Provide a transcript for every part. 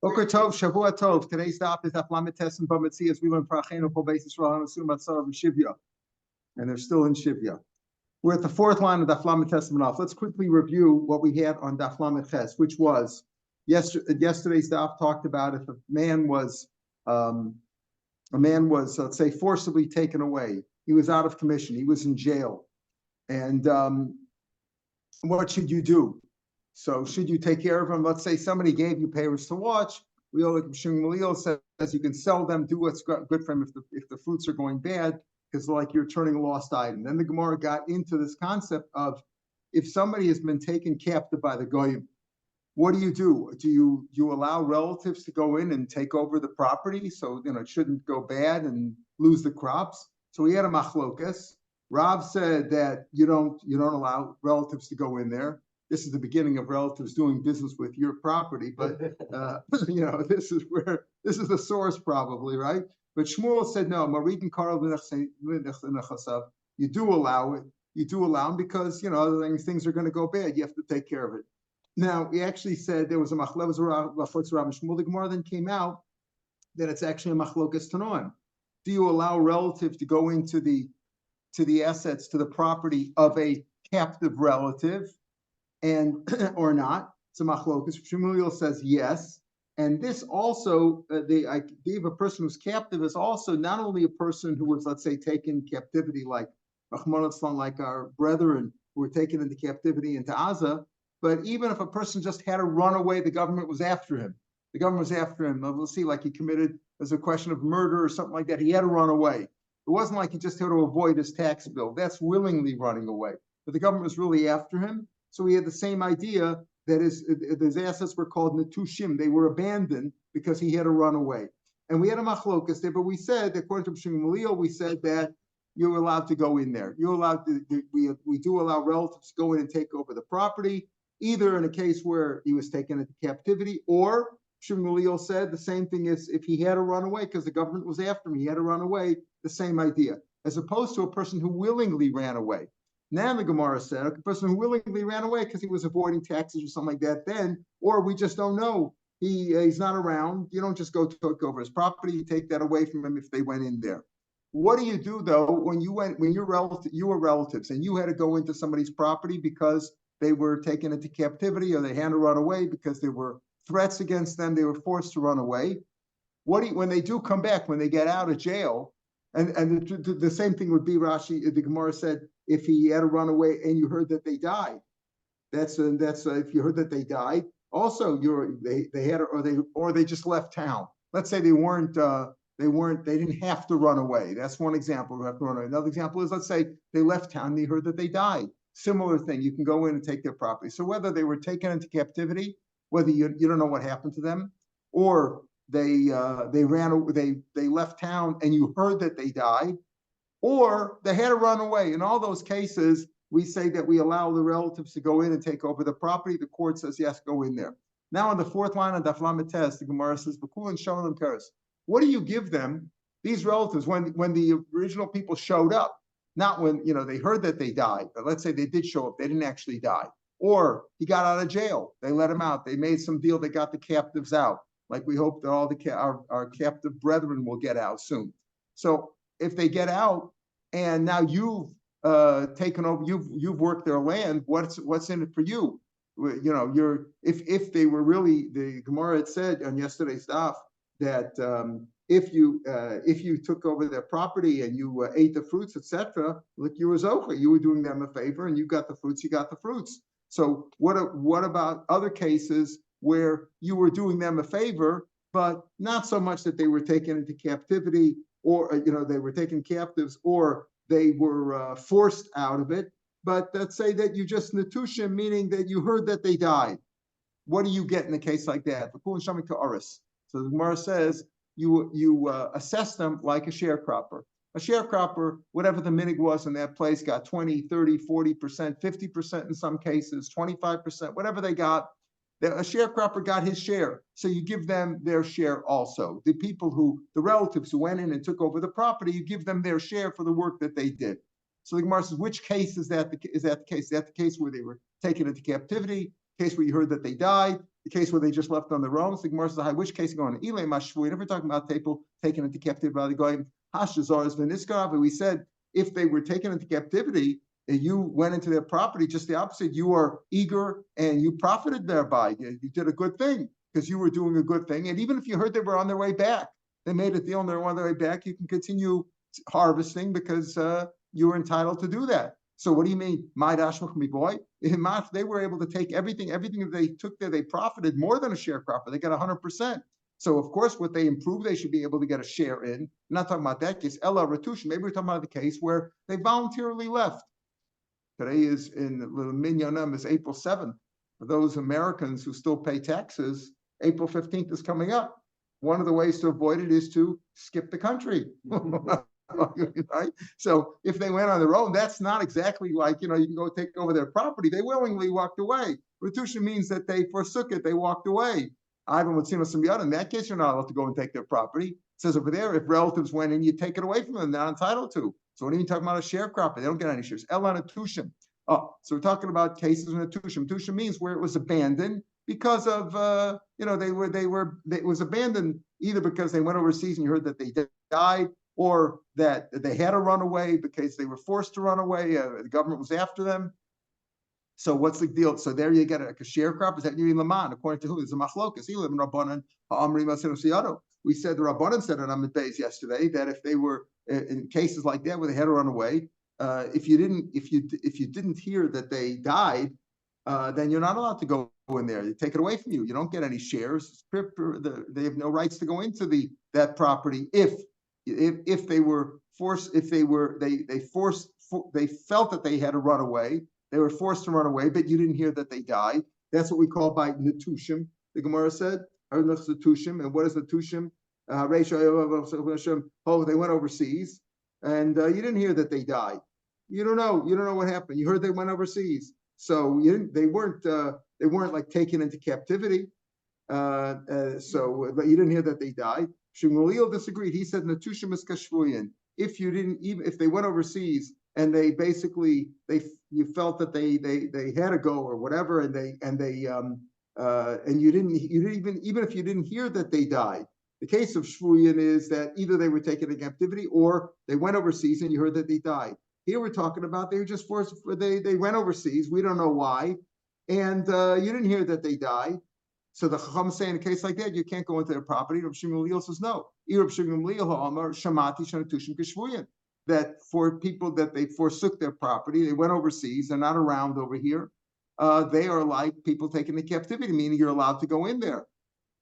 Boker Tov, Shavua Tov. Today's Daf is Daf Lamed Ba Mציעא, as we learn Parachenu Kol Beis Yisrael Hanasum Matzar Shivya, and they're still in Shivya. We're at the fourth line of Daf Lamed Tes. Let's quickly review what we had on Daf Lamed Tes, which was yesterday's Daf talked about if a man was, let's say, forcibly taken away. He was out of commission. He was in jail, and what should you do? So should you take care of him? Let's say somebody gave you papers to watch. We all like Shiur says you can sell them, do what's good for him if the fruits are going bad, because like you're turning a lost item. Then the Gemara got into this concept of if somebody has been taken captive by the goyim, what do? Do you allow relatives to go in and take over the property so it shouldn't go bad and lose the crops? So we had a machlokas. Rav said that you don't allow relatives to go in there. This is the beginning of relatives doing business with your property, but this is the source probably, right? But Shmuel said no. You do allow it. You do allow them because things are going to go bad. You have to take care of it. Now he actually said there was a machlokas Rav Shmuel. The Gemara then came out that it's actually a machlokas tanoim. Do you allow relatives to go into the assets, to the property of a captive relative? And or not? It's a machlokas. Shmuel says yes, and this also I gave a person who's captive is also not only a person who was, let's say, taken captivity, like like our brethren who were taken into captivity into Gaza, but even if a person just had to run away, the government was after him. The government was after him. We'll see, like he committed as a question of murder or something like that. He had to run away. It wasn't like he just had to avoid his tax bill. That's willingly running away, but the government was really after him. So we had the same idea that his assets were called netushim. They were abandoned because he had to run away. And we had a machlokas there, but we said, according to Shmuel, we said that you're allowed to go in there. You're allowed to, we do allow relatives to go in and take over the property, either in a case where he was taken into captivity, or Shmuel said the same thing is if he had to run away because the government was after him, he had to run away, the same idea, as opposed to a person who willingly ran away. Now the Gemara said, a person who willingly ran away because he was avoiding taxes or something like that then, or we just don't know. He's not around. You don't just go take over his property. You take that away from him if they went in there. What do you do, though, when you were relatives and you had to go into somebody's property because they were taken into captivity or they had to run away because there were threats against them, they were forced to run away? When they do come back, when they get out of jail, and the same thing would be Rashi, the Gemara said, if he had to run away and you heard that they died, that's if you heard that they died. Also, they just left town. Let's say they didn't have to run away. That's one example. They have to run away. Another example is, let's say they left town and they heard that they died. Similar thing. You can go in and take their property. So whether they were taken into captivity, whether you don't know what happened to them, or they left town and you heard that they died, or they had to run away. In all those cases, we say that we allow the relatives to go in and take over the property. The court says, yes, go in there. Now on the fourth line of Daf Lamed Tes, the Gemara says, what do you give them, these relatives, when the original people showed up? Not when they heard that they died, but let's say they did show up, they didn't actually die. Or he got out of jail, they let him out, they made some deal, they got the captives out. Like we hope that all our captive brethren will get out soon. So if they get out and now you've taken over, you've worked their land, what's in it for you? If they were really, the Gemara had said on yesterday's daf that if you took over their property and you ate the fruits, etc., like you were zocher, you were doing them a favor, and you got the fruits, you got the fruits. So what about other cases where you were doing them a favor, but not so much that they were taken into captivity, or they were taken captives, or they were forced out of it, but let's say that you just netushim, meaning that you heard that they died. What do you get in a case like that? So the Gemara says you assess them like a sharecropper. A sharecropper, whatever the minig was in that place, got 20, 30, 40%, 50% in some cases, 25%, whatever they got. A sharecropper got his share, so you give them their share also. The relatives who went in and took over the property, you give them their share for the work that they did. So the Gemara says, which case is that the case? Is that the case where they were taken into captivity? Case where you heard that they died? the case where they just left on their own. So the Gemara says, which case going? If we're talking about people taken into captivity by the goyim, we said if they were taken into captivity and you went into their property, just the opposite. You are eager and you profited thereby. You did a good thing because you were doing a good thing. And even if you heard they were on their way back, they made a deal and they're on their way back, you can continue harvesting because you were entitled to do that. So what do you mean? They were able to take everything that they took there, they profited more than a sharecropper. They got 100%. So of course, what they improved, they should be able to get a share in. I'm not talking about that case. Ella Ratush, maybe we're talking about the case where they voluntarily left. Today is in the Minyanam is April 7th. For those Americans who still pay taxes, April 15th is coming up. One of the ways to avoid it is to skip the country. Right? So if they went on their own, that's not exactly like, you can go take over their property. They willingly walked away. Ratusha means that they forsook it. They walked away. Ivan would see some other. In that case, you're not allowed to go and take their property. It says over there, if relatives went in, you take it away from them. They're not entitled to. So what are you talking about a sharecropper? They don't get any shares. Elan Atushim. Oh, so we're talking about cases in Atushim. Atushim means where it was abandoned because of, it was abandoned either because they went overseas and you heard that they died, or that they had to run away because they were forced to run away. The government was after them. So what's the deal? So there you get a sharecropper. Is that Yuri Laman? According to who? There's a machlokas. We said the Rabbanan said on Amid Beis yesterday that if they were in cases like that where they had to run away, if you didn't hear that they died, then you're not allowed to go in there. They take it away from you. You don't get any shares. They have no rights to go into that property if they were forced. If they felt that they had to run away. They were forced to run away, but you didn't hear that they died. That's what we call by netushim. The Gemara said, and what is netushim? Oh, they went overseas, and you didn't hear that they died. You don't know what happened. You heard they went overseas, so they weren't like taken into captivity. But you didn't hear that they died. Shmuel disagreed. He said netushim is kashvuyin. If they went overseas and they basically you felt that they had to go or whatever, and you didn't even if you didn't hear that they died. The case of shvuyin is that either they were taken into captivity or they went overseas and you heard that they died. Here we're talking about they were just forced. They went overseas. We don't know why, and you didn't hear that they died. So the Chacham say in a case like that, you can't go into their property. Rav Shmuel says no. That for people that they forsook their property, they went overseas, they're not around over here. They are like people taken into captivity, meaning you're allowed to go in there.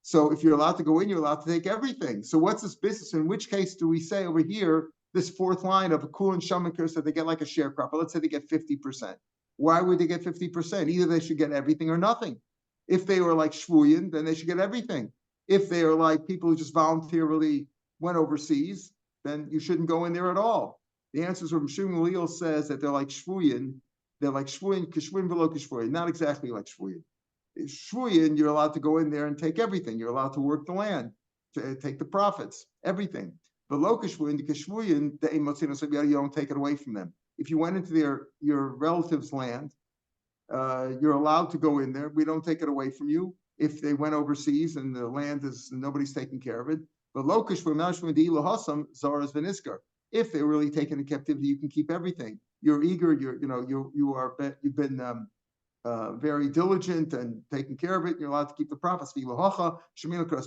So if you're allowed to go in, you're allowed to take everything. So what's this business? In which case do we say over here, this fourth line of a kul and shamakir, so they get like a sharecropper? Let's say they get 50%. Why would they get 50%? Either they should get everything or nothing. If they were like shvuyin, then they should get everything. If they are like people who just voluntarily went overseas, then you shouldn't go in there at all. The answer is from Shmuel says that they're like shvuyin. They're like shvuyin, kishvuyin below kishvuyin. Not exactly like shvuyin. Shvuyin, you're allowed to go in there and take everything. You're allowed to work the land, to take the profits, everything. Below kishvuyin, the kishvuyin, you don't take it away from them. If you went into your relative's land, you're allowed to go in there. We don't take it away from you. If they went overseas and the land is nobody's taking care of it, but if they're really taken into captivity, you can keep everything. You're eager. You've been very diligent and taking care of it. You're allowed to keep the profits.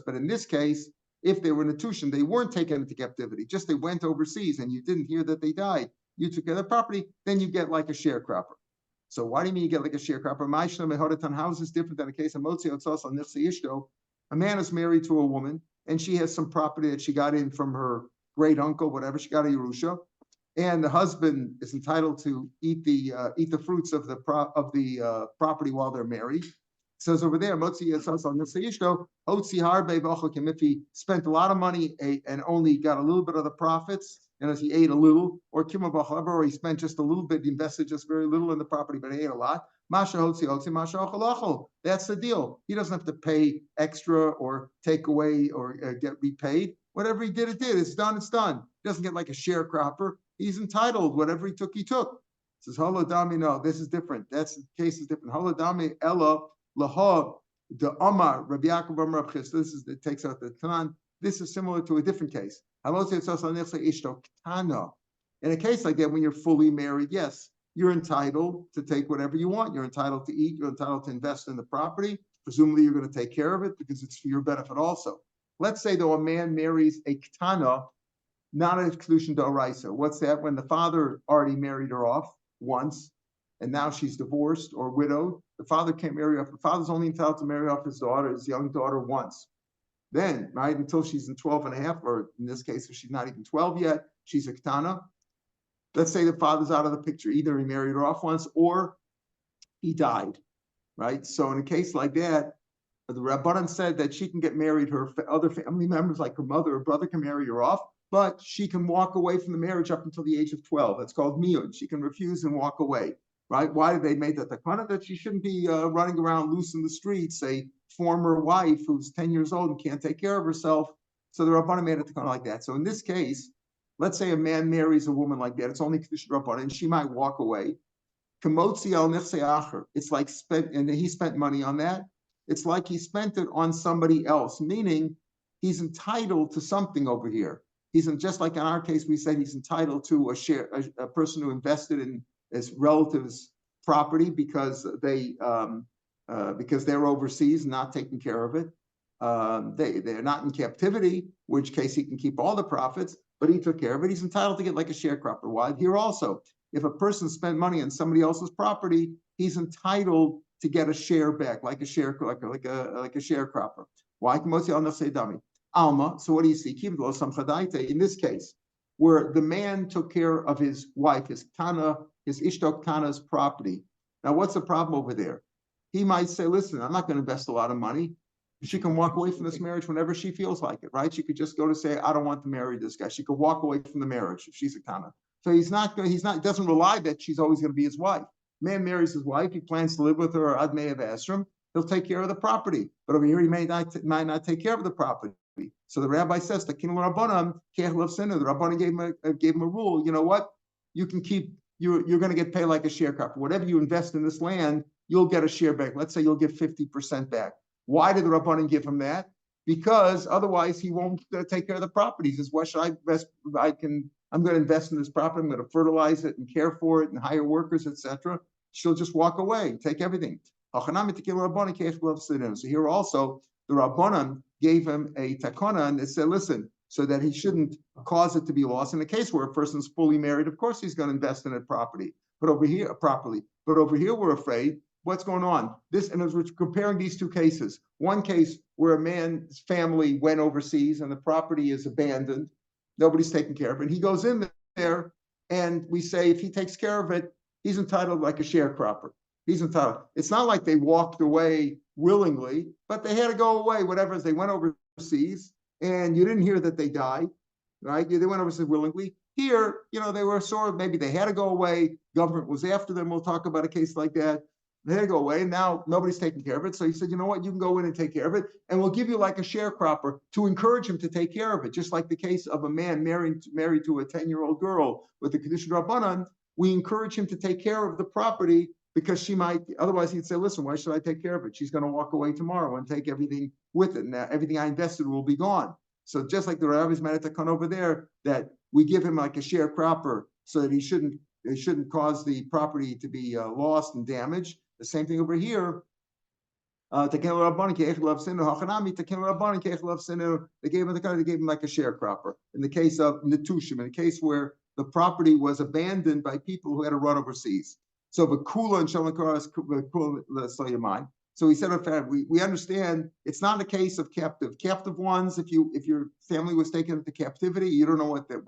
But in this case, if they were netushim, they weren't taken into captivity. Just they went overseas and you didn't hear that they died. You took care of the property. Then you get like a sharecropper. So why do you mean you get like a sharecropper? How is this different than a case of motzi? It's also a man is married to a woman and she has some property that she got in from her great uncle, whatever. She got a Yerusha, and the husband is entitled to eat the fruits of the property while they're married. It says over there, if he spent a lot of money and only got a little bit of the profits, and as he ate a little, or he spent just a little bit, he invested just very little in the property, but he ate a lot. That's the deal. He doesn't have to pay extra or take away or get repaid. Whatever he did, it did. It's done, it's done. He doesn't get like a sharecropper. He's entitled. Whatever he took, he took. It says, Holodami, no, this is different. That's the case is different. Holodami, Ella, Laha, The Omar, Rabbi Yaakov Amar Rav Chisda, it takes out the Tanan. This is similar to a different case. In a case like that, when you're fully married, yes, you're entitled to take whatever you want. You're entitled to eat. You're entitled to invest in the property. Presumably, you're going to take care of it because it's for your benefit also. Let's say, though, a man marries a ketana, not a kedushin d'oraisa. What's that? When the father already married her off once, and now she's divorced or widowed, the father can't marry off. The father's only entitled to marry off his daughter, his young daughter, once. Then, right, until she's in 12 and a half, or in this case, if she's not even 12 yet, she's a ketana. Let's say the father's out of the picture. Either he married her off once or he died, right? So in a case like that, the Rabbanan said that she can get married, her other family members, like her mother or brother, can marry her off, but she can walk away from the marriage up until the age of 12. That's called miyud. She can refuse and walk away, right? Why did they make that takana? That she shouldn't be running around loose in the streets, a former wife who's 10 years old and can't take care of herself. So the Rabbanan made a takana like that. So in this case, let's say a man marries a woman like that. It's only kedushin Rabbanan, and she might walk away. Kamotzi al nechse acher. It's like and he spent money on that. It's like he spent it on somebody else, meaning he's entitled to something over here. He's just like in our case, we said he's entitled to a share, a person who invested in his relatives' property because they're overseas, not taking care of it. They're not in captivity, which case he can keep all the profits, but he took care of it. He's entitled to get like a sharecropper. Why? Here also, if a person spent money on somebody else's property, he's entitled to get a share back, like a sharecropper. Why? Alma. So what do you see? In this case, where the man took care of his wife, his ishtok tana's property. Now, what's the problem over there? He might say, "Listen, I'm not going to invest a lot of money. She can walk away from this marriage whenever she feels like it, right? She could just go to say, I don't want to marry this guy. She could walk away from the marriage if she's a tana. So he doesn't rely that she's always going to be his wife. Man marries his wife. He plans to live with her ad me'av esrim. He'll take care of the property. But over here, he might not take care of the property. So the rabbi says, the Rabbanan gave him a rule. You know what? You can keep, you're going to get paid like a sharecropper. Whatever you invest in this land, you'll get a share back. Let's say you'll get 50% back. Why did the Rabbanan give him that? Because otherwise he won't take care of the property. He says, what should I invest? I'm going to invest in this property. I'm going to fertilize it and care for it and hire workers, etc. She'll just walk away, take everything. So here also, the Rabbanan gave him a takana and they said, listen, so that he shouldn't cause it to be lost. In a case where a person's fully married, of course he's going to invest in it properly. But over here, we're afraid. What's going on? And as we're comparing these two cases, one case where a man's family went overseas and the property is abandoned, nobody's taking care of it. And he goes in there and we say if he takes care of it, he's entitled like a sharecropper. He's entitled. It's not like they walked away willingly, but they had to go away, whatever, as they went overseas, and you didn't hear that they died, right? They went overseas willingly. Here, they were sort of, maybe they had to go away. Government was after them. We'll talk about a case like that. They had to go away. Now nobody's taking care of it. So he said, you know what? You can go in and take care of it. And we'll give you like a sharecropper to encourage him to take care of it. Just like the case of a man married to a 10-year-old girl with the kedushin Rabbanan, we encourage him to take care of the property because she might, otherwise he'd say, listen, why should I take care of it? She's going to walk away tomorrow and take everything with it. Now everything I invested will be gone. So just like the rabbis made a takana over there, that we give him like a sharecropper so that it shouldn't cause the property to be lost and damaged. The same thing over here. They gave him like a sharecropper. In the case of Netushim, in the case where the property was abandoned by people who had to run overseas. So Vakula and Shalakar is your mind. So he said, we understand it's not a case of captive ones. If your family was taken into captivity, you don't know what their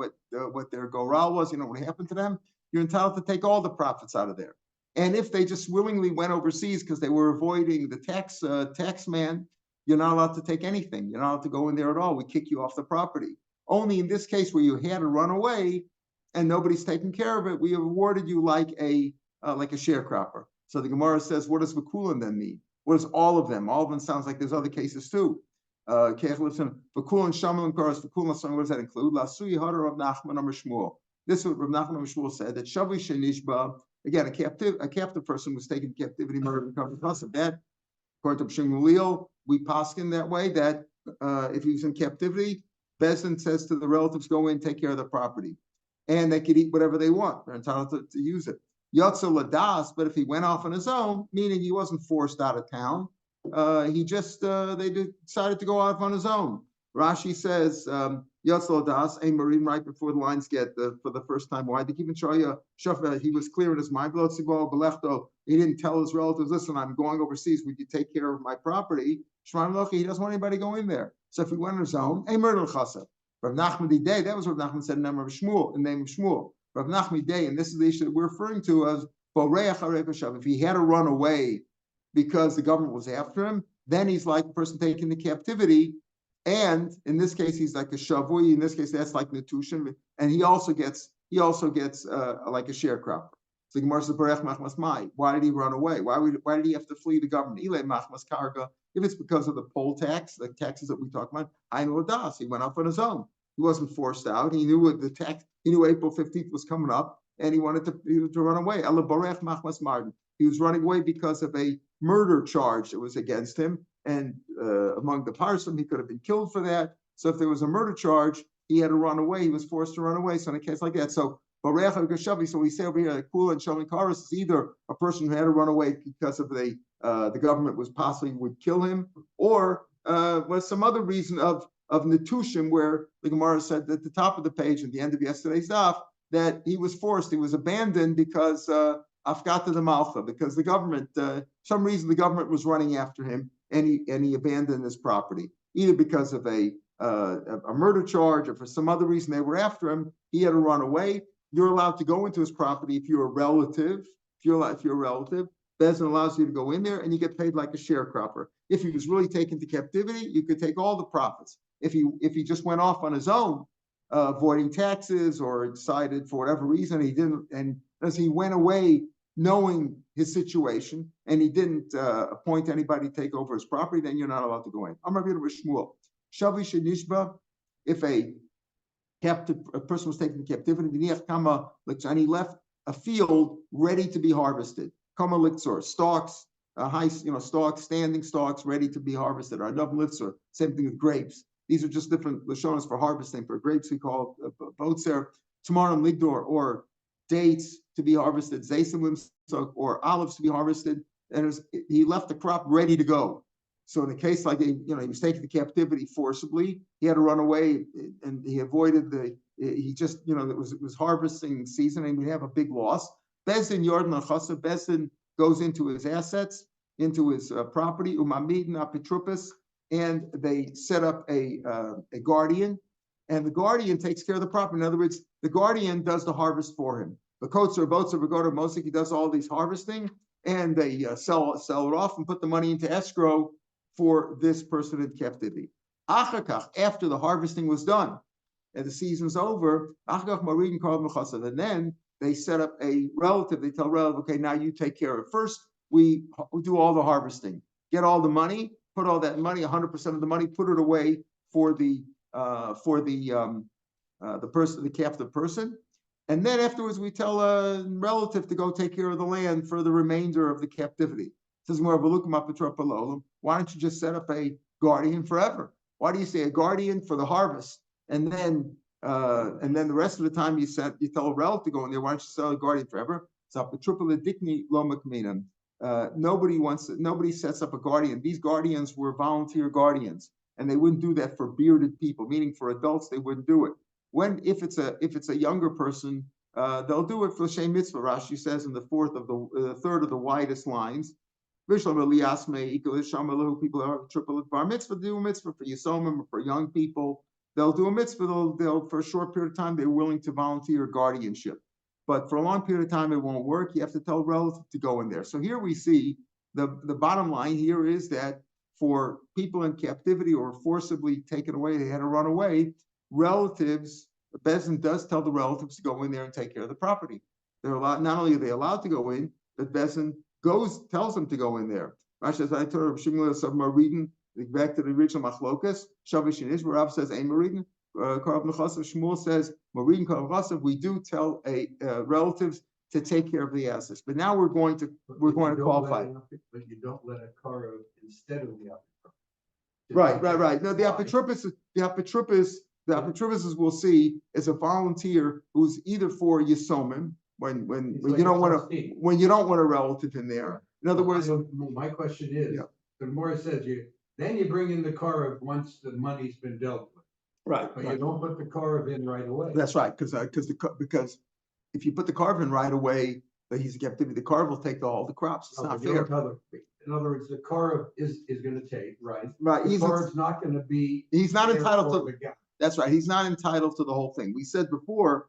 goral was. You know what happened to them. You're entitled to take all the profits out of there. And if they just willingly went overseas because they were avoiding the tax man, you're not allowed to take anything. You're not allowed to go in there at all. We kick you off the property. Only in this case where you had to run away and nobody's taking care of it, we awarded you like a sharecropper. So the Gemara says, what does Vakulan then mean? What is all of them? All of them sounds like there's other cases too. Vakulan Shamal Karas Vakulan. What does that include? Lasui Hadar Rav Nachman Amar Shmuel. This is what Rav Nachman Amar Shmuel said, that Shavi Shenishba, again, a captive person was taken to captivity, murdered, because of that. According to Shmuel, we paskin that way, that if he was in captivity, Bezdin says to the relatives, go in, take care of the property. And they could eat whatever they want. They're entitled to use it. Yotzel Ladas, but if he went off on his own, meaning he wasn't forced out of town, he just, they decided to go off on his own. Rashi says, Yotzel Ladas, a marine right before the lines get for the first time. Why? They keep show you, he was clear in his mind. He didn't tell his relatives, listen, I'm going overseas. Would you take care of my property? He doesn't want anybody to go in there. So if he went on his own, a murder chassav. Rav Nachman Day, that was what Nachman said in the name of Shmuel. Rav Nachman Day, and this is the issue that we're referring to as if he had to run away because the government was after him, then he's like the person taken into captivity. And in this case, he's like a shavui. In this case, that's like netushim, and he also gets like a sharecropper. So Gemara says, why did he run away? Why did he have to flee the government? If it's because of the poll tax, the taxes that we talk about, he went off on his own. He wasn't forced out. He knew what the tax. He knew April 15th was coming up, and he wanted to run away. He was running away because of a murder charge that was against him, and among the parson, he could have been killed for that. So if there was a murder charge, he had to run away. He was forced to run away. So in a case like that, so we say over here that Kula and Shalom Karas is either a person who had to run away because of the government was possibly would kill him, or was some other reason of netushim, where the Gemara said at the top of the page at the end of yesterday's daf that he was forced, he was abandoned because afkata de malcha, because the government, some reason the government was running after him, and he abandoned his property, either because of a murder charge or for some other reason they were after him. He had to run away. You're allowed to go into his property if you're a relative. If you're a relative, Bezdin allows you to go in there, and you get paid like a sharecropper. If he was really taken to captivity, you could take all the profits. If he just went off on his own, avoiding taxes, or decided for whatever reason he didn't, and as he went away knowing his situation, and he didn't appoint anybody to take over his property, then you're not allowed to go in. I'm Rabbi Shmuel. Shavi Shenishba, if a person was taken to captivity, and he left a field ready to be harvested. Kama litzor, stalks, stalks, standing stalks ready to be harvested. Or adav litzor, same thing with grapes. These are just different lashonas for harvesting. For grapes, we call botzer, tamarim ligdor, or dates to be harvested, zaysim or olives to be harvested. And he left the crop ready to go. So in a case like he was taken to captivity forcibly, he had to run away, and he avoided it was harvesting season, and we'd have a big loss. Bezdin Yordan Chasa, Bezdin goes into his assets, into his property, Umamidin Apitrupis, and they set up a guardian, and the guardian takes care of the property. In other words, the guardian does the harvest for him. The boats are Mosik, he does all these harvesting, and they sell it off and put the money into escrow for this person in captivity. After the harvesting was done and the season's over, and then they set up a relative. They tell a relative, okay, now you take care of it. First, we do all the harvesting, get all the money, put all that money, 100% of the money, put it away for the person, the captive person. And then afterwards, we tell a relative to go take care of the land for the remainder of the captivity. Says more, why don't you just set up a guardian forever? Why do you say a guardian for the harvest, and then the rest of the time you tell a relative to go in there? Why don't you sell a guardian forever? Nobody sets up a guardian. These guardians were volunteer guardians, and they wouldn't do that for bearded people, meaning for adults they wouldn't do it. If it's a younger person, they'll do it for Shem Mitzvah. Rashi says in the third of the widest lines. People are triple bar mitzvah, do a mitzvah for Yisomim, for young people. They'll do a mitzvah. They'll for a short period of time they're willing to volunteer guardianship, but for a long period of time it won't work. You have to tell a relative to go in there. So here we see the bottom line here is that for people in captivity or forcibly taken away, they had to run away. Relatives, the Bezdin does tell the relatives to go in there and take care of the property. They're allowed. Not only are they allowed to go in, but Bezdin tells them to go in there. Rashi says, I told Rav Shimon of Maridin, back to the original Machlokas, Shavish and Ishmael. Rav says, Maridin, Karav Nechasav. Shmuel says, Maridin Karav Nechasav. We do tell relatives to take care of the assets. But now we're going to qualify. But you don't let a Karev instead of the apotropos. Right. No, the apotropos, we'll see, is a volunteer who's either for Yisomim, when you don't want a relative in there. In other words, my question is, the Gemara says then you bring in the Karev once the money's been dealt with. Right. But you don't put the Karev in right away. That's right, because if you put the Karev in right away, that he's a captivity, the Karev will take all the crops. It's not fair. In other words, the Karev is going to take, right? Right. The Karev's not going to be. He's not entitled to. That's right. He's not entitled to the whole thing. We said before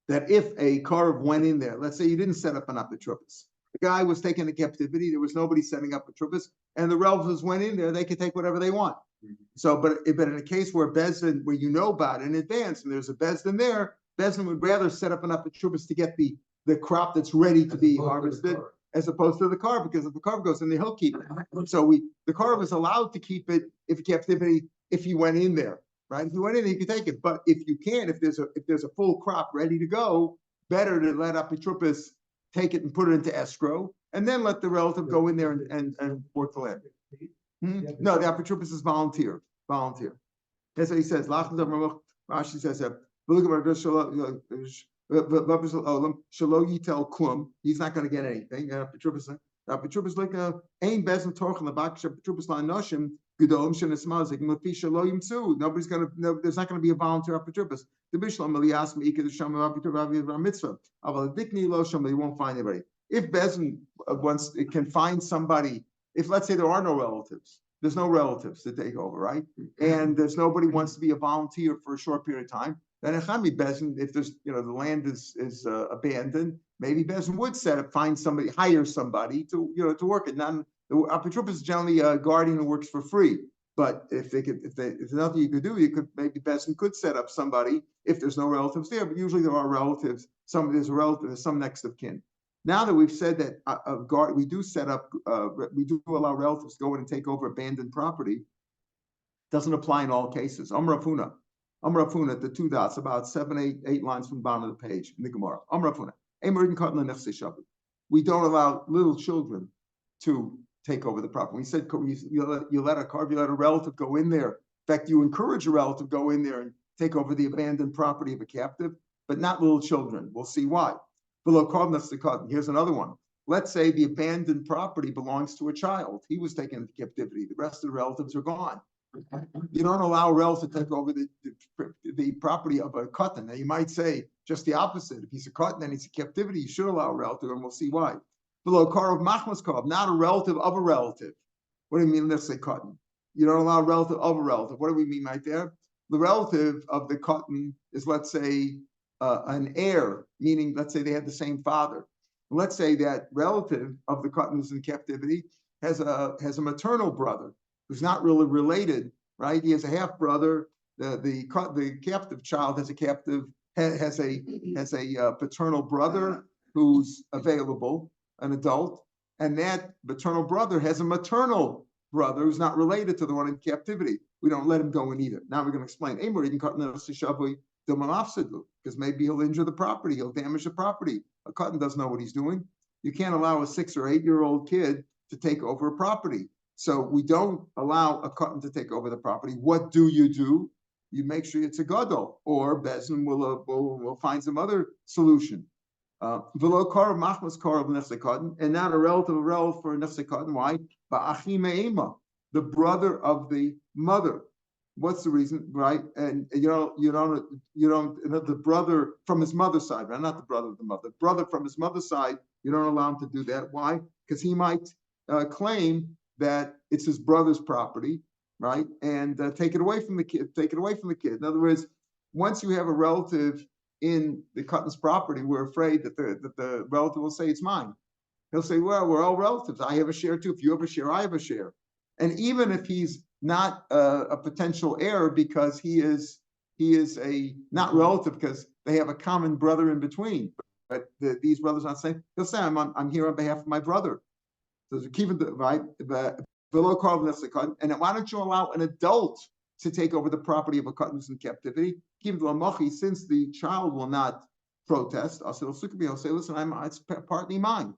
that if a Karev went in there, let's say you didn't set up an apotropos. The guy was taken to captivity. There was nobody setting up apotropos, and the relatives went in there. They could take whatever they want. So, but in a case where Bezdin, where you know about it in advance, and there's a Bezdin there, Bezdin would rather set up an apotropos to get the crop that's ready to be harvested, as opposed to the Karev, because if the Karev goes in there, he'll keep it. So the Karev is allowed to keep it if captivity, if he went in there, right? If he went in, he could take it. But if you can't, if there's a full crop ready to go, better to let apotropos take it and put it into escrow, and then let the relative go in there and work the land. No, the apotropos is volunteer. That's what he says. Rashi says that. He's not going to get anything. Apotropos like ain bezin torchen lebak apotropos la'anoshim gedolim shenismazik mufisha lo yimtzu. Nobody's going to. There's not going to be a volunteer apotropos. The bishlam elias meika the shama apotropos mitzvah. Aval dikni lo shama. You won't find anybody. If bezin once it can find somebody, if let's say there are no relatives. There's no relatives to take over, right? And there's nobody wants to be a volunteer for a short period of time. Then Bezin, if there's the land is abandoned, maybe Bezin would find somebody, hire somebody to work it. Now the apotropos is generally a guardian who works for free. But if there's nothing you could do, maybe Bezin could set up somebody if there's no relatives there. But usually there are relatives. There's a relative, there's some next of kin. Now that we've said that we do allow relatives to go in and take over abandoned property, doesn't apply in all cases. Amrafuna, the 2 dots, about 8 lines from the bottom of the page in the Gemara. Amrafuna, we don't allow little children to take over the property. We said you let a relative go in there. In fact, you encourage a relative to go in there and take over the abandoned property of a captive, but not little children. We'll see why. Here's another one. Let's say the abandoned property belongs to a child. He was taken into captivity. The rest of the relatives are gone. You don't allow a relative to take over the property of a katan. Now you might say just the opposite. If he's a katan and he's a captivity, you should allow a relative, and we'll see why. Below karav machmas karav, not a relative of a relative. What do you mean? Let's say katan. You don't allow a relative of a relative. What do we mean right there? The relative of the katan is, let's say, an heir, meaning let's say they had the same father. Let's say that relative of the katan who's in captivity has a maternal brother who's not really related, right? He has a half brother. The captive child has a paternal brother who's available, an adult, and that paternal brother has a maternal brother who's not related to the one in captivity. We don't let him go in either. Now we're going to explain. Because maybe he'll injure the property, he'll damage the property. A katan doesn't know what he's doing. You can't allow a 6 or 8 year old kid to take over a property. So we don't allow a katan to take over the property. What do? You make sure it's a gadol, or Bezin will find some other solution. And not a relative for nefse katan. Why? The brother of the mother. What's the reason, right? And you don't the brother from his mother's side, right? Not the brother of the mother. Brother from his mother's side, you don't allow him to do that. Why? Because he might claim that it's his brother's property, right? And take it away from the kid. In other words, once you have a relative in the katan's property, we're afraid that the relative will say it's mine. He'll say, well, we're all relatives. I have a share too. If you have a share, I have a share. And even if he's not a potential heir because he is a not relative because they have a common brother in between, but these brothers are not saying, he'll say, I'm here on behalf of my brother. So keep it right below katan. And why don't you allow an adult to take over the property of a katan who's in captivity? Keep it machi, since the child will not protest, I'll say, listen, it's partly mine.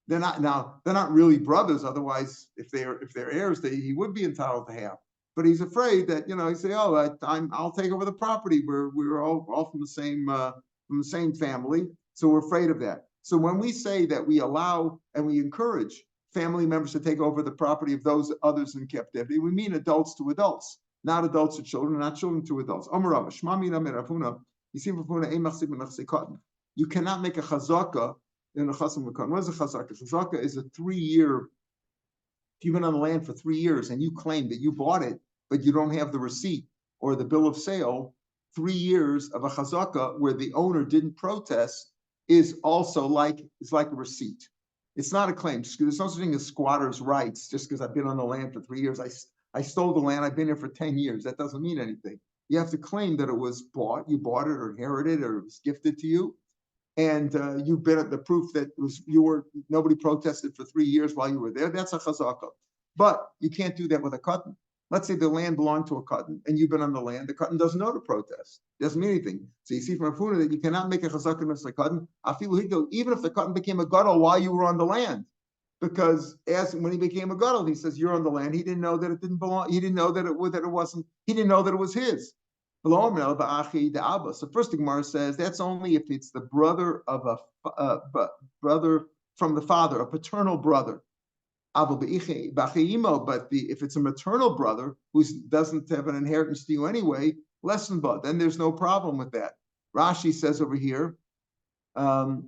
They're not really brothers. Otherwise, if they're heirs, he would be entitled to half. But he's afraid that he say, oh, I'll take over the property. We're all from the same family, so we're afraid of that. So when we say that we allow and we encourage family members to take over the property of those others in captivity, we mean adults to adults, not adults to children, not children to adults. You cannot make a chazaka in a chasam v'kan. What is a chazaka? Chazaka is a 3-year. If you've been on the land for 3 years and you claim that you bought it, but you don't have the receipt or the bill of sale, 3 years of a chazaka where the owner didn't protest is also like a receipt. It's not a claim. There's no such thing as squatter's rights just because I've been on the land for 3 years. I stole the land. I've been here for 10 years. That doesn't mean anything. You have to claim that it was bought. You bought it or inherited or it was gifted to you. And you've been at the proof that nobody protested for 3 years while you were there. That's a chazaka. But you can't do that with a katan. Let's say the land belonged to a katan and you've been on the land. The katan doesn't know to protest. It doesn't mean anything. So you see from Afuna that you cannot make a chazaka against the katan. Even if the katan became a gadol while you were on the land. Because when he became a gadol, he says, you're on the land. He didn't know that it didn't belong. He didn't know that it wasn't. He didn't know that it was his. So first the Gemara says that's only if it's the brother of brother from the father, a paternal brother. But if it's a maternal brother who doesn't have an inheritance to you anyway, less than but, then there's no problem with that. Rashi says over here, now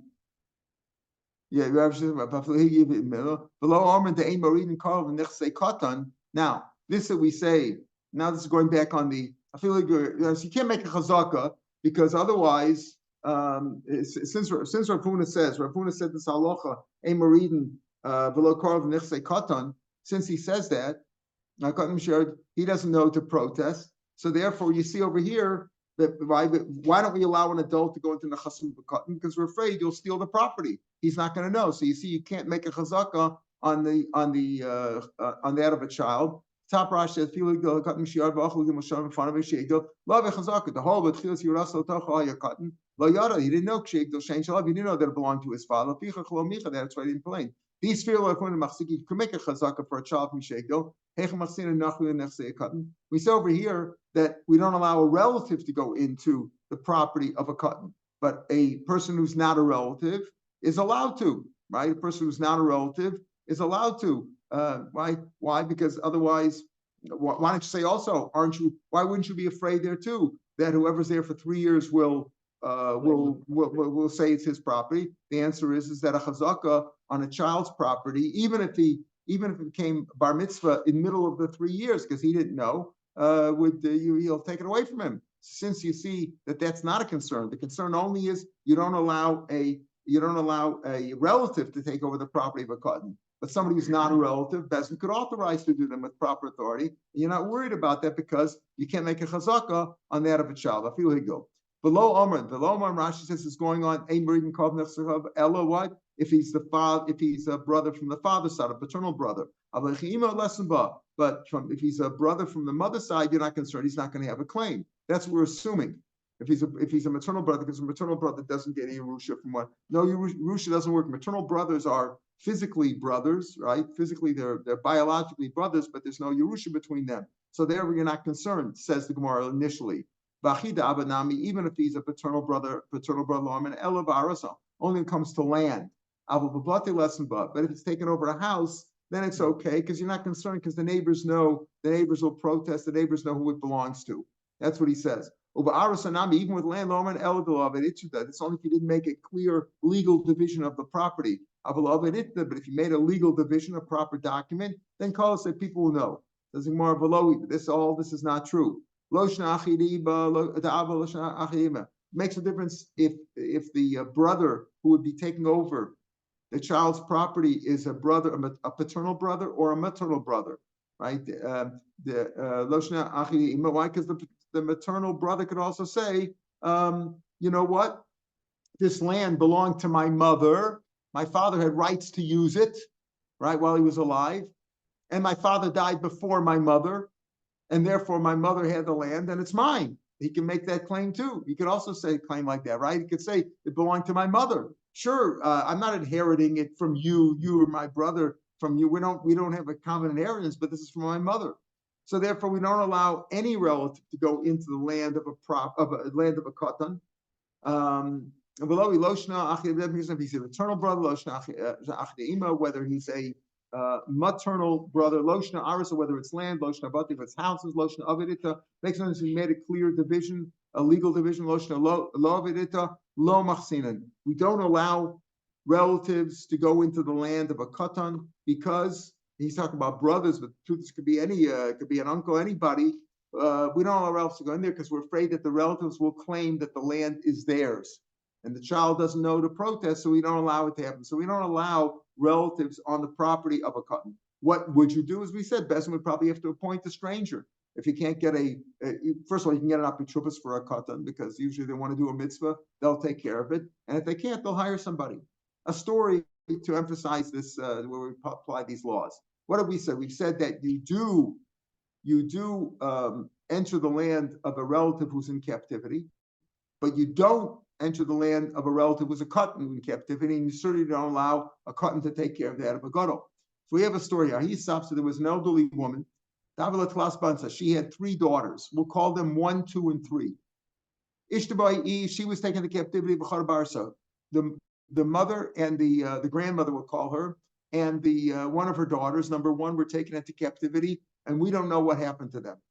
this that we say. Now this is going back on the. I feel like you can't make a chazaka because otherwise, since Rav Huna said this halacha a maridin below karv nechsei katan. Since he says that, he doesn't know to protest. So therefore, you see over here that why don't we allow an adult to go into nechasim b'katan? Because we're afraid you'll steal the property. He's not going to know. So you see, you can't make a chazaka on that of a child. Top Rashi says, "The whole but he didn't know he didn't know that it belonged to his father. That's why he didn't complain. These fear you can make a chazaka for a child from Shegel. We say over here that we don't allow a relative to go into the property of a katan, but a person who's not a relative is allowed to, right? A person who's not a relative is allowed to. Why? Because otherwise, why don't you say also? Why wouldn't you be afraid there too that whoever's there for 3 years will say it's his property? The answer is that a chazaka on a child's property, even if it became bar mitzvah in the middle of the 3 years because he didn't know, you'll take it away from him. Since you see that that's not a concern, the concern only is you don't allow a relative to take over the property of a katan. But somebody who's not a relative, Bezin could authorize to do them with proper authority. And you're not worried about that because you can't make a chazaka on that of a child. I feel he go. Below Omar, Rashi says is going on. Ella, what? If he's the father, if he's a brother from the father's side, a paternal brother. But if he's a brother from the mother's side, you're not concerned. He's not going to have a claim. That's what we're assuming. If he's a maternal brother, because a maternal brother doesn't get any Yerusha from what? No, Yerusha doesn't work. Maternal brothers are physically brothers, right? Physically, they're biologically brothers, but there's no Yerusha between them. So therefore, you're not concerned, says the Gemara initially. Even if he's a paternal brother, only when it comes to land. But if it's taken over a house, then it's okay because you're not concerned because the neighbors will protest, the neighbors know who it belongs to. That's what he says. Even with land, it's only if you didn't make a clear legal division of the property. But if you made a legal division, a proper document, then call us that people will know. This is not true. It makes a difference if the brother who would be taking over the child's property is a brother, a paternal brother or a maternal brother, right? Why? Because the maternal brother could also say, you know what? This land belonged to my mother. My father had rights to use it, right, while he was alive. And my father died before my mother. And therefore, my mother had the land and it's mine. he can make that claim too. He could also say a claim like that, right? He could say it belonged to my mother. Sure, I'm not inheriting it from you. You or my brother from you. We don't have a common inheritance, but this is from my mother. So therefore, we don't allow any relative to go into the land of a land of a katan. If he's a maternal brother, whether he's a maternal brother, loshna arisa, whether it's land, loshna bati, if it's houses, loshna avidita, makes sense. We made a clear division, a legal division, loshna lo avidita, lo machsinan. We don't allow relatives to go into the land of a katan because he's talking about brothers, but this could be any, could be an uncle, anybody. We don't allow relatives to go in there because we're afraid that the relatives will claim that the land is theirs. And the child doesn't know to protest, so we don't allow it to happen. So we don't allow relatives on the property of a katan. What would you do? As we said, Bezin would probably have to appoint a stranger. If you can't get first of all, you can get an apitrupas for a katan because usually they want to do a mitzvah, they'll take care of it. And if they can't, they'll hire somebody. A story to emphasize this, where we apply these laws. What have we said? We've said that you do enter the land of a relative who's in captivity, but you don't enter the land of a relative who's a katan in captivity, and you certainly don't allow a katan to take care of that of a gadol. So we have a story here. He stops, so there was an elderly woman. She had 3 daughters. We'll call them 1, 2, and 3. She was taken to captivity. The mother and the grandmother, we'll call her, and the one of her daughters, number 1, were taken into captivity, and we don't know what happened to them.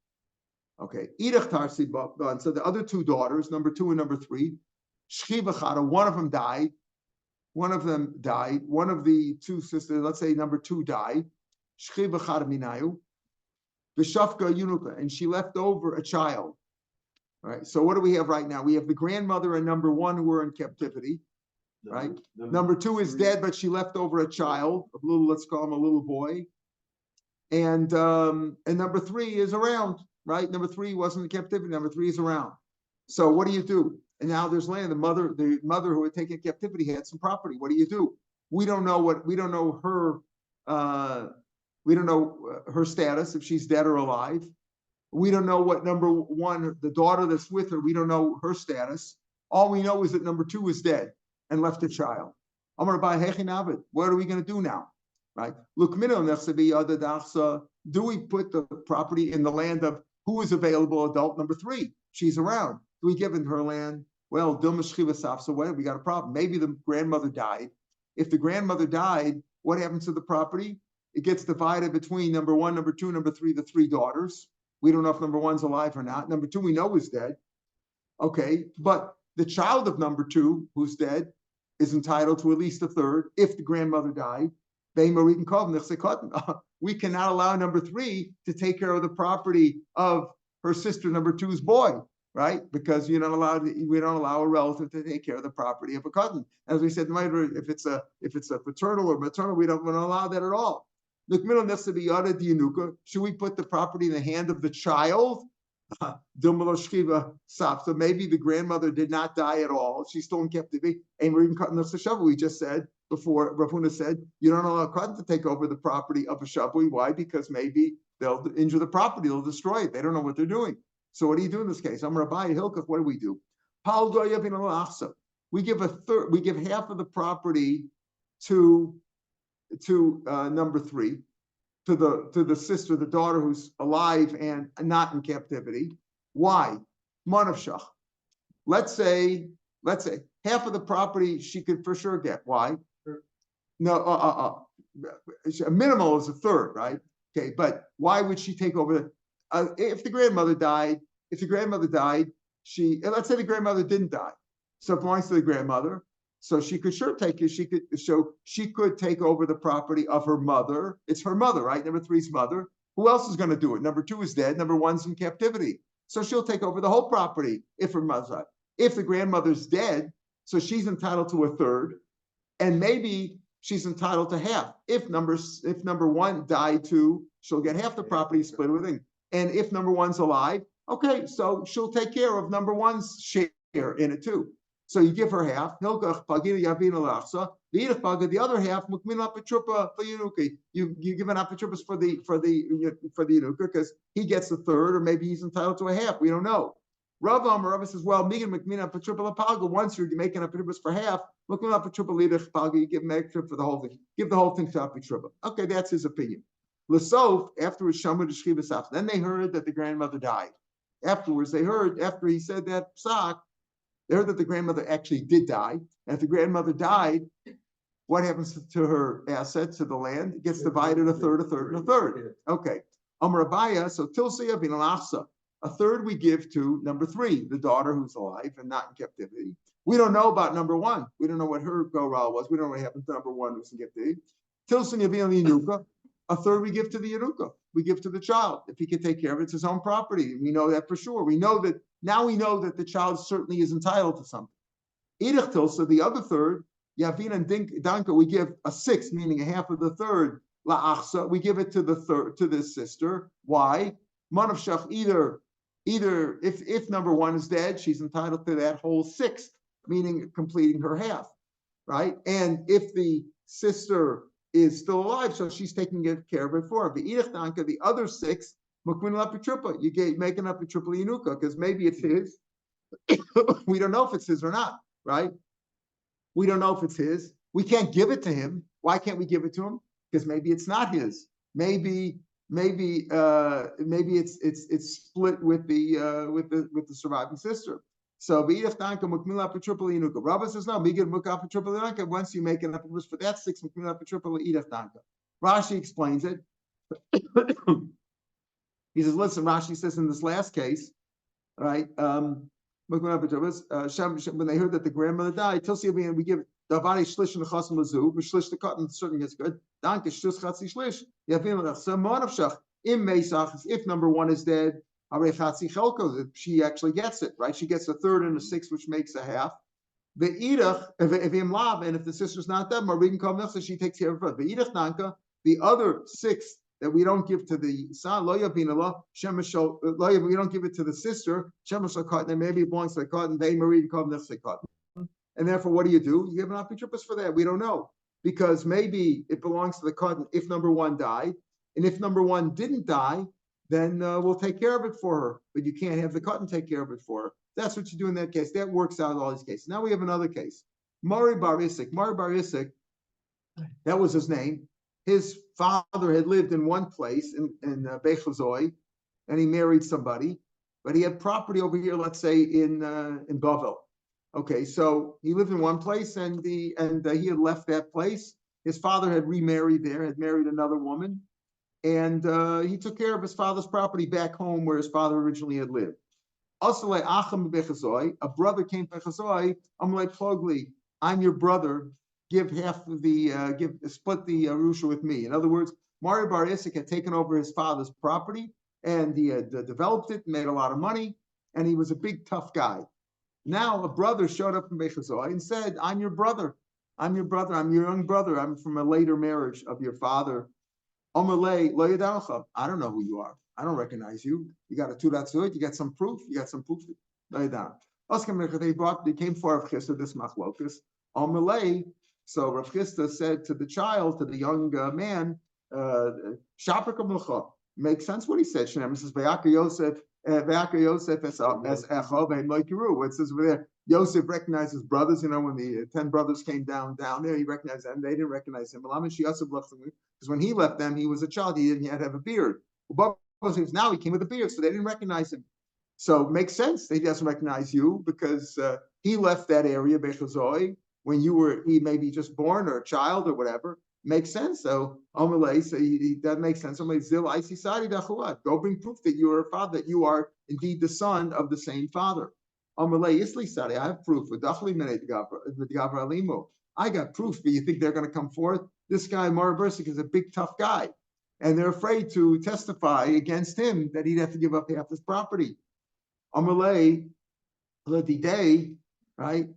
Okay. So the other 2 daughters, number 2 and number 3, one of them died. One of the 2 sisters, let's say number 2 died. And she left over a child. All right. So what do we have right now? We have the grandmother and number 1 who were in captivity. Right. Number 2 is dead, but she left over a child, let's call him a little boy. And number 3 is around, right? Number 3 wasn't in captivity. Number 3 is around. So what do? And now there's land. The mother who had taken captivity had some property. What do? We don't know her status, if she's dead or alive. We don't know what number 1, the daughter that's with her, we don't know her status. All we know is that number 2 is dead and left a child. I'm going to buy Hechinavid. What are we going to do now? Right? Do we put the property in the land of who is available adult number 3? She's around. Do we give in her land? Well, so what? We got a problem. Maybe the grandmother died. If the grandmother died, what happens to the property? It gets divided between number 1, number 2, number 3, the 3 daughters. We don't know if number 1's alive or not. Number 2 we know is dead. Okay, but the child of number 2 who's dead is entitled to at least a third if the grandmother died. We cannot allow number 3 to take care of the property of her sister number 2's boy, right? Because we don't allow a relative to take care of the property of a cousin. As we said, if it's a paternal or maternal, we don't allow that at all. Should we put the property in the hand of the child? So maybe the grandmother did not die at all. She's still in captivity. We just said before, Rav Huna said, you don't allow a katan to take over the property of a shabui. Why? Because maybe they'll injure the property, they'll destroy it. They don't know what they're doing. So what do you do in this case? I'm Rabbi Hilkach. What do we do? We give a third. We give half of the property to number 3, to the sister, the daughter who's alive and not in captivity. Why? Manavshach. Let's say half of the property she could for sure get. Why? No, a minimal is a third, right? Okay, but why would she take over? If the grandmother died, let's say the grandmother didn't die, so it belongs to the grandmother. So she could sure take it. She could take over the property of her mother. It's her mother, right? Number 3's mother. Who else is going to do it? Number 2 is dead. Number 1's in captivity. So she'll take over the whole property if her mother's died. If the grandmother's dead, so she's entitled to a third, and maybe she's entitled to half. If number 1 died too, she'll get half the property split with him. And if number 1's alive, okay, so she'll take care of number 1's share in it too. So you give her half. The other half, you give an apetrupas for the Yenuka because he gets a third, or maybe he's entitled to a half. We don't know. Rav says, well, Megan McMina Patriple Palga, once you're making up Patribus for half, McMina Patriple Lidach Palga, you give extra for the whole thing. Give the whole thing to Patriple. Okay, that's his opinion. Lasof, afterwards, Shamu de Shchivasaf. Then they heard that the grandmother died. Afterwards, they heard, after he said that psak, they heard that the grandmother actually did die. And if the grandmother died, what happens to her assets, to the land? It gets divided a third, and a third. Okay. Amar Abaya, so Tilsiya bin Alachsa. A third we give to number 3, the daughter who's alive and not in captivity. We don't know about number 1. We don't know what her goral was. We don't know what happened to number 1 who's in captivity. Tilsiya bin Yanuka. A third we give to the Yanuka. We give to the child. If he can take care of it, it's his own property. We know that for sure. We know that the child certainly is entitled to something. Idach Tilsa, the other third, Yavin and Danka, we give a 6th, meaning a half of the third. La'achsa, we give it to the sister. Why? Manav Shach, either if number 1 is dead, she's entitled to that whole 6th, meaning completing her half, right? And if the sister is still alive, so she's taking care of it for her. The Idach Danka, the other 6, Mukmin Lapitripa, you making up a triple Yanuka, because maybe it's his. We don't know if it's his or not, right? We don't know if it's his. We can't give it to him. Why can't we give it to him? Because maybe it's not his. Maybe it's split with the surviving sister. So B'idach Danka Mukmila Triple Yanuka. Rabba says no. Migid Mukaf Triple Yanuka. Once you make an up for that 6 Mukmila Triple Idach Danka. Rashi explains it. He says, listen. Rashi says in this last case, right? When they heard that the grandmother died, we give Davari Shlish and the Chasam Lazu, but Shlish the cotton certainly is good. Danke Shus Chatzi Shlish. If number 1 is dead, she actually gets it, right? She gets a third and a 6th, which makes a half. The Idach, and if the sister's not dead, she takes care of it. The Idach Danka, the other 6 that we don't give to the son, we don't give it to the sister, and maybe it belongs to the cotton, they married cotton. And therefore, what do? You give an apitripus for that. We don't know. Because maybe it belongs to the cotton if number 1 died. And if number 1 didn't die, then we'll take care of it for her. But you can't have the cotton take care of it for her. That's what you do in that case. That works out in all these cases. Now we have another case. Mari Bar Isik. Mari Bar Isik, that was his name. His father had lived in one place in Beit Chazoi, and he married somebody, but he had property over here, let's say in Bavel. Okay, so he lived in one place, and he had left that place. His father had remarried there, had married another woman, and he took care of his father's property back home where his father originally had lived. A brother came to Chazoi, Amalei Plogli, I'm your brother. Give half of split the Arusha with me. In other words, Mari Bar Isik had taken over his father's property, and he had developed it, made a lot of money, and he was a big, tough guy. Now a brother showed up from Beit Chazoi and said, I'm your brother. I'm your young brother. I'm from a later marriage of your father. Omalei lo yadalcha. I don't know who you are. I don't recognize you. You got a tudat suit. You got some proof. Lo yadam. They came for Rav Chisda this machlokus. Omalei. So Rav Chisda said to the child, to the young man, Shapir Kamlucha. Makes sense what he said. Shneim says, Vayaka Yosef as Echov and Moikiru. It says over there, Yosef recognized his brothers. You know, when the 10 brothers came down there, he recognized them. They didn't recognize him. Because when he left them, he was a child. He didn't yet have a beard. Now he came with a beard, so they didn't recognize him. So it makes sense that he doesn't recognize you because he left that area, Beit Chazoi, when he may be just born or a child or whatever. Makes sense. So Omalei, so that makes sense. Go bring proof that you are a father, that you are indeed the son of the same father. Omalei Isli Sadi, I have proof. I got proof, but you think they're going to come forth? This guy, Mari Versik, is a big, tough guy. And they're afraid to testify against him that he'd have to give up half his property. Omalei Ladidei, right?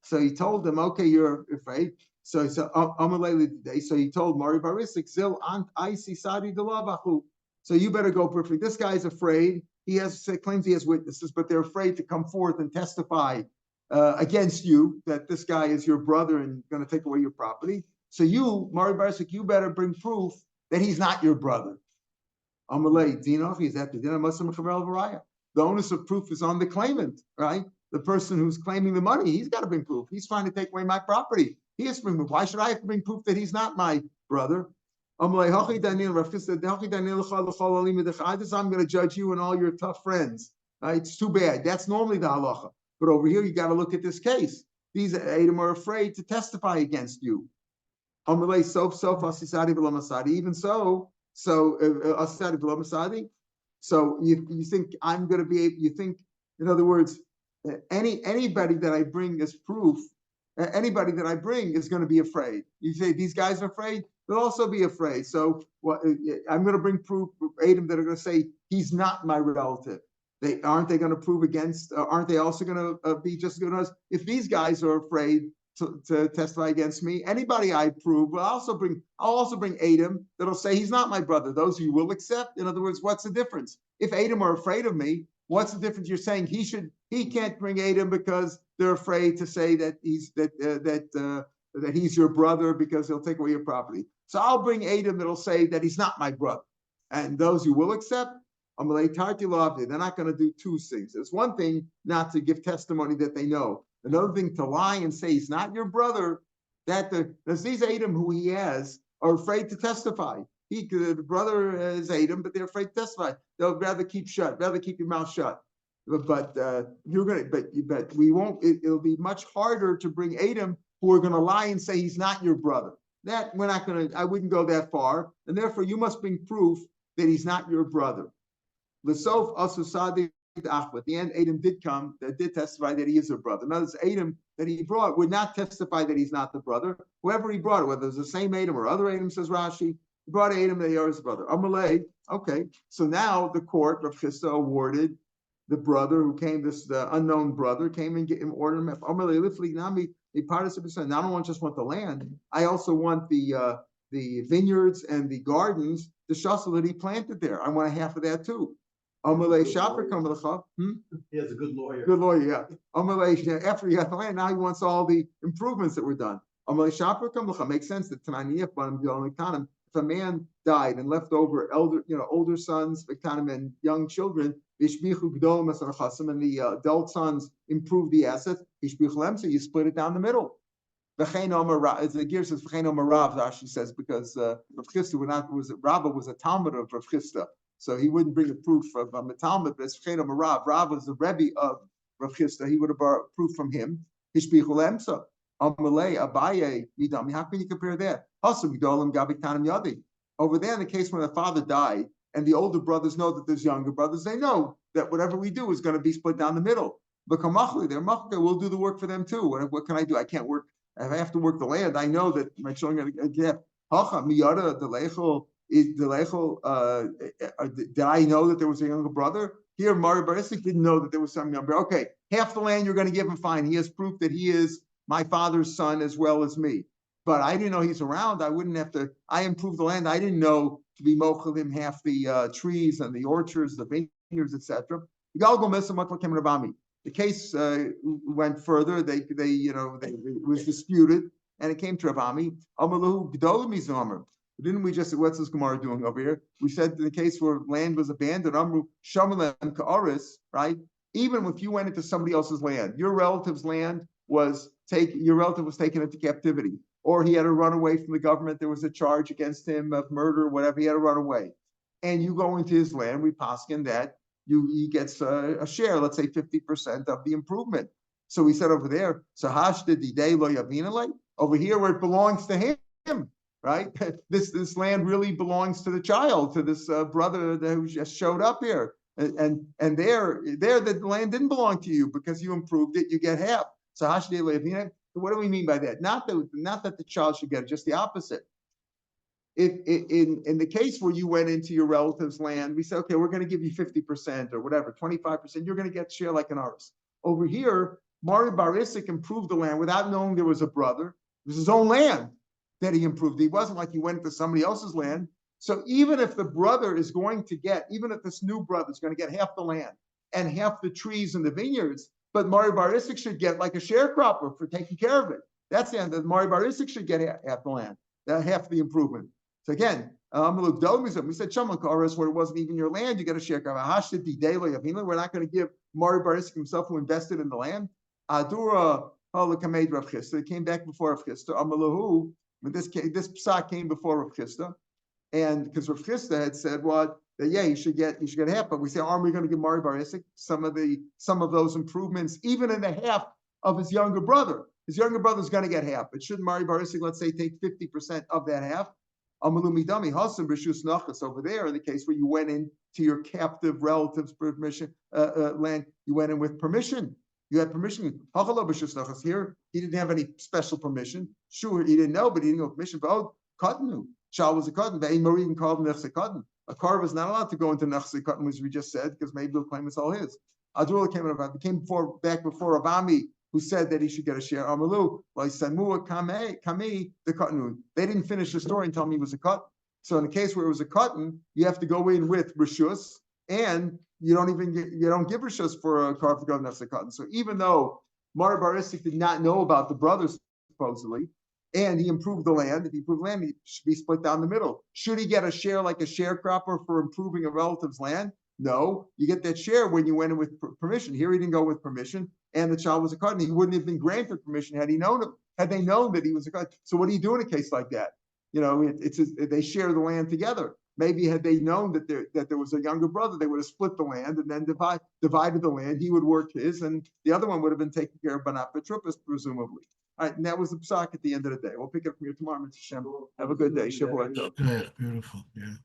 So he told them, okay, you're afraid. So he told Mari Barisik, Zil ant Isi Sadi Delabahu. So you better go perfect. This guy's afraid. He claims he has witnesses, but they're afraid to come forth and testify against you that this guy is your brother and going to take away your property. So you, Mari Barisik, you better bring proof that he's not your brother. Amalei Dinoch, he's at the dinner Muslim Chavel Varaya. the onus of proof is on the claimant, right? The person who's claiming the money, he's got to bring proof. He's trying to take away my property. He has to bring proof. Why should I have to bring proof that he's not my brother? I'm going to judge you and all your tough friends. Right? It's too bad. That's normally the halacha. But over here, you got to look at this case. These Edom are afraid to testify against you. Even so, so you think I'm going to be able, you think, in other words, anybody that I bring as proof, anybody that I bring is going to be afraid. You say these guys are afraid, they'll also be afraid. So I'm going to bring proof, Edom, that are going to say he's not my relative. Aren't they going to prove against? Aren't they also going to be just as good as if these guys are afraid to testify against me? Anybody I prove, I'll also bring Edom that'll say he's not my brother. Those you will accept. In other words, what's the difference? If Edom are afraid of me, what's the difference? You're saying he can't bring Edom because they're afraid to say that he's your brother because he'll take away your property. So I'll bring Edom that'll say that he's not my brother, and those you will accept. They're not going to do two things. It's one thing not to give testimony that they know. Another thing to lie and say he's not your brother. There's these Edom who he has are afraid to testify. The brother is Edom, but they're afraid to testify. They'll rather keep your mouth shut. But we won't. It'll be much harder to bring Edom who are going to lie and say he's not your brother. That we're not going to. I wouldn't go that far, and therefore you must bring proof that he's not your brother. L'sof asusadi at the end, Edom did testify that he is a brother. Now, this Edom that he brought would not testify that he's not the brother. Whoever he brought, whether it's the same Edom or other Edom, says Rashi, he brought Edom that he is his brother. Amalei, okay. So now the court, Rav Chisda, awarded the brother who came, the unknown brother, came and ordered him. Amalei lifli nami, he participated. Now I don't just want the land. I also want the vineyards and the gardens, the shasel that he planted there. I want a half of that too. He has a good lawyer. Good lawyer, yeah. After he got the land, now he wants all the improvements that were done. Makes sense that if a man died and left over older sons, and young children, and the adult sons improved the assets, so you split it down the middle. The Gear says Rav, Rashi says, because Rav Chisda was a Talmud of Rav Chisda. So he wouldn't bring a proof from the Talmud, but it's Rav. Rav was the Rebbe of Rav Chisda. He would have brought proof from him. Abaye, how can you compare that? Over there, in the case when the father died, and the older brothers know that there's younger brothers, they know that whatever we do is going to be split down the middle. But we'll do the work for them too. What can I do? I can't work. If I have to work the land, I know that my children are going to get. Did I know that there was a younger brother? Here, Mari Barisik didn't know that there was some younger. Okay, half the land you're going to give him, fine. He has proof that he is my father's son as well as me. But I didn't know he's around. I wouldn't have to. I improved the land. I didn't know to be mochel him half the trees and the orchards, the vineyards, etc. The case went further. It was disputed, and it came to Ravami. Didn't we just, what's this Gemara doing over here? We said in the case where land was abandoned, Amru Shamalem Ka'aris, right? Even if you went into somebody else's land, your relative's land was taken, your relative was taken into captivity, or he had to run away from the government. There was a charge against him of murder, whatever. He had to run away, and you go into his land. We paskin that he gets a share, let's say 50% of the improvement. So we said over there, Sahash did the day lo yavinale over here where it belongs to him. Right, this land really belongs to the child, to this brother who just showed up here, and there the land didn't belong to you because you improved it. You get half. So what do we mean by that? Not that the child should get it, just the opposite. If in the case where you went into your relative's land, we said, okay, we're going to give you 50% or whatever, 25%. You're going to get share like an ours. Over here, Mari Barisik improved the land without knowing there was a brother. It was his own land that he improved. It wasn't like he went into somebody else's land. So even if the brother is going to get, even if this new brother is going to get half the land and half the trees and the vineyards, but Mari Barisik should get like a sharecropper for taking care of it. That's the end. That Mari Barisik should get half the land, half the improvement. So again, We said Shaman Karas, where it wasn't even your land, you got a share. We're not going to give Mari Barisik himself who invested in the land. Adura Halakamed Rav Chisda. It came back before Rav Chisda. Amalahu, when this psak came before Rav Chisda, and because Rav Chisda had said what, that yeah, you should get half. But we say, aren't we going to give Mari Barisik some of those improvements, even in the half of his younger brother? His younger brother's going to get half, but shouldn't Mari Barisik, let's say, take 50% of that half? Amalumidami Hasan B'Shus Nachas over there, in the case where you went into your captive relative's permission land, you went in with permission. You had permission. Here, he didn't have any special permission. Sure, he didn't know, but he didn't have permission. But Katan, Shal was a Katan. Ve'in Marin called Nechse Katan. A car was not allowed to go into Nechse Katan, which we just said, because maybe he'll claim it's all his. Adrula came back before Avami, who said that he should get a share. Amalu, Kami, the Katan. They didn't finish the story and tell me he was a Katan. So in a case where it was a Katan, you have to go in with Rishus, and you don't give Rishus for a car to go Nefse Katan. So even though Mari Barisik did not know about the brothers supposedly, and he improved the land, if he improved land, he should be split down the middle. Should he get a share like a sharecropper for improving a relative's land? No, you get that share when you went in with permission. Here he didn't go with permission, and the child was a Katan. He wouldn't have been granted permission had they known that he was a Katan. So what do you do in a case like that? They share the land together. Maybe had they known that there was a younger brother, they would have split the land and then divided the land. He would work his, and the other one would have been taken care of by Banat Petrupas, presumably. All right, and that was the psak at the end of the day. We'll pick up from here tomorrow, Mr. Shem. Have a good day. Shavuot Tov. Yeah, beautiful. Yeah.